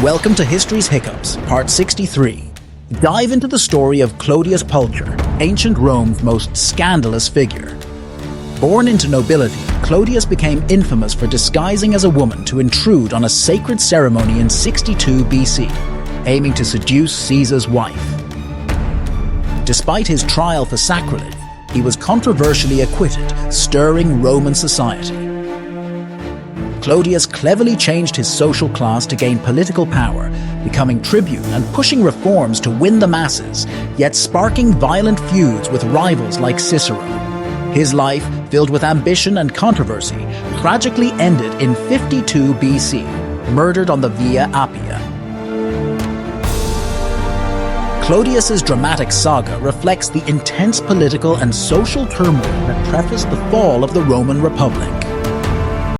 Welcome to History's Hiccups, Part 63. Dive into the story of Clodius Pulcher, ancient Rome's most scandalous figure. Born into nobility, Clodius became infamous for disguising as a woman to intrude on a sacred ceremony in 62 BC, aiming to seduce Caesar's wife. Despite his trial for sacrilege, he was controversially acquitted, stirring Roman society. Clodius cleverly changed his social class to gain political power, becoming tribune and pushing reforms to win the masses, yet sparking violent feuds with rivals like Cicero. His life, filled with ambition and controversy, tragically ended in 52 BC, murdered on the Via Appia. Clodius's dramatic saga reflects the intense political and social turmoil that prefaced the fall of the Roman Republic.